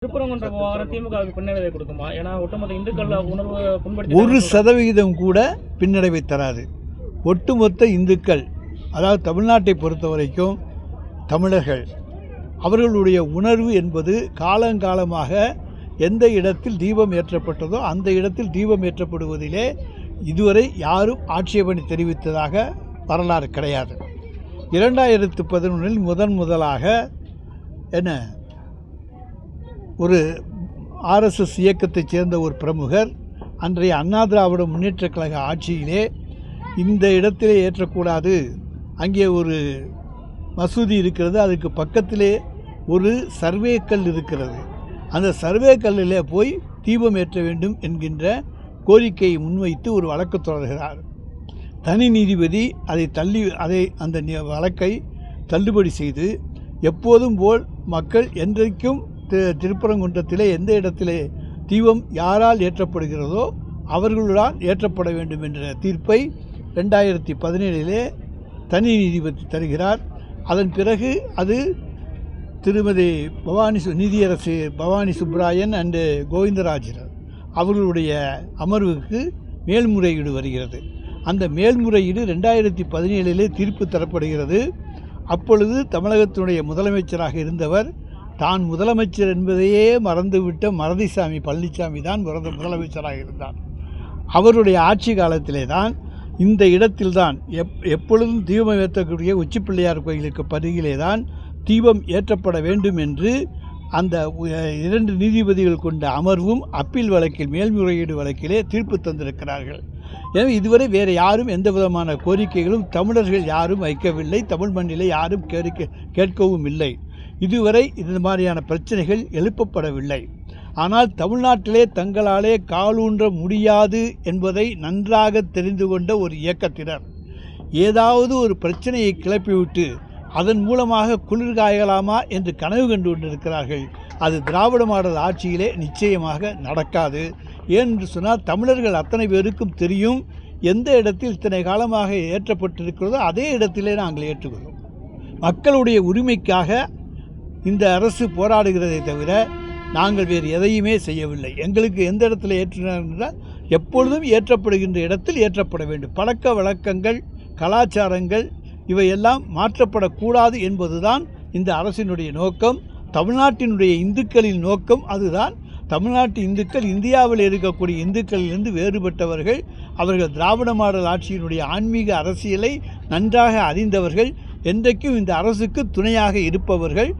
திருப்பரங்குன்றம் விவகாரம் திமுகவுக்கு பின்னடைவை கொடுக்குமா? ஏன்னா ஒட்டுமொத்த இந்துக்கள் உணர்வு புண்படுத்தி 1% கூட பின்னடைவை தராது. ஒட்டுமொத்த இந்துக்கள், அதாவது தமிழ்நாட்டை பொறுத்த வரைக்கும் தமிழர்கள், அவர்களுடைய உணர்வு என்பது காலங்காலமாக எந்த இடத்தில் தீபம் ஏற்றப்பட்டதோ அந்த இடத்தில் தீபம் ஏற்றப்படுவதிலே இதுவரை யாரும் ஆட்சேபனை தெரிவித்ததாக வரலாறு கிடையாது. 2011 முதலாக என்ன ஒரு RSS இயக்கத்தைச் சேர்ந்த ஒரு பிரமுகர் அன்றைய அண்ணா திராவிட முன்னேற்றக் கழக ஆட்சியிலே இந்த இடத்திலே ஏற்றக்கூடாது, அங்கே ஒரு மசூதி இருக்கிறது, அதுக்கு பக்கத்திலே ஒரு சர்வே கல் இருக்கிறது, அந்த சர்வே கல்லிலே போய் தீபம் ஏற்ற வேண்டும் என்கின்ற கோரிக்கையை முன்வைத்து ஒரு வழக்கு தொடர்கிறார். தனி நீதிபதி அந்த வழக்கை தள்ளுபடி செய்து எப்போதும் போல் மக்கள் என்றைக்கும் திருப்பரங்குன்றத்திலே எந்த இடத்திலே தீபம் யாரால் ஏற்றப்படுகிறதோ அவர்களால் ஏற்றப்பட வேண்டும் என்ற தீர்ப்பை 2017 தனி நீதிபதி தருகிறார். அதன் பிறகு அது திருமதி நீதியரசு பவானி சுப்ராயன் அண்டு கோவிந்தராஜர் அவர்களுடைய அமர்வுக்கு மேல்முறையீடு வருகிறது. அந்த மேல்முறையீடு 2017 தீர்ப்பு தரப்படுகிறது. அப்பொழுது தமிழகத்தினுடைய முதலமைச்சராக இருந்தவர், தான் முதலமைச்சர் என்பதையே மறந்துவிட்ட மறதிசாமி பழனிசாமி தான் முதலமைச்சராக இருந்தார். அவருடைய ஆட்சி காலத்திலே தான் இந்த இடத்தில்தான் எப்பொழுதும் தீபம் ஏற்றக்கூடிய உச்சிப்பிள்ளையார் கோயிலுக்கு பருகிலே தான் தீபம் ஏற்றப்பட வேண்டும் என்று அந்த 2 நீதிபதிகள் கொண்ட அமர்வும் அப்பீல் வழக்கில் மேல்முறையீடு வழக்கிலே தீர்ப்பு தந்திருக்கிறார்கள். எனவே இதுவரை வேறு யாரும் எந்த விதமான கோரிக்கைகளும் தமிழர்கள் யாரும் வைக்கவில்லை, தமிழ் மண்ணிலே யாரும் கேட்கவும் இல்லை. இதுவரை இந்த மாதிரியான பிரச்சனைகள் எழுப்பப்படவில்லை. ஆனால் தமிழ்நாட்டிலே தங்களாலே காலூன்ற முடியாது என்பதை நன்றாக தெரிந்து கொண்ட ஒரு இயக்கத்தினர் ஏதாவது ஒரு பிரச்சனையை கிளப்பிவிட்டு அதன் மூலமாக குளிர்காயலாமா என்று கனவு கண்டு கொண்டிருக்கிறார்கள். அது திராவிட மாடல் ஆட்சியிலே நிச்சயமாக நடக்காது. ஏனென்று சொன்னால் தமிழர்கள் அத்தனை பேருக்கும் தெரியும், எந்த இடத்தில் இத்தனை காலமாக ஏற்றப்பட்டிருக்கிறதோ அதே இடத்திலே நாங்கள் ஏற்றுக்கிறோம். மக்களுடைய உரிமைக்காக இந்த அரசு போராடுகிறதை தவிர நாங்கள் வேறு எதையுமே செய்யவில்லை. எங்களுக்கு எந்த இடத்துல ஏற்றினார் என்றால் எப்பொழுதும் ஏற்றப்படுகின்ற இடத்தில் ஏற்றப்பட வேண்டும். பழக்க வழக்கங்கள், கலாச்சாரங்கள் இவையெல்லாம் மாற்றப்படக்கூடாது என்பதுதான் இந்த அரசினுடைய நோக்கம். தமிழ்நாட்டினுடைய இந்துக்களின் நோக்கம் அதுதான். தமிழ்நாட்டு இந்துக்கள் இந்தியாவில் இருக்கக்கூடிய இந்துக்களிலிருந்து வேறுபட்டவர்கள். அவர்கள் திராவிட மாடல் ஆட்சியினுடைய ஆன்மீக அரசியலை நன்றாக அறிந்தவர்கள், என்றைக்கும் இந்த அரசுக்கு துணையாக இருப்பவர்கள்.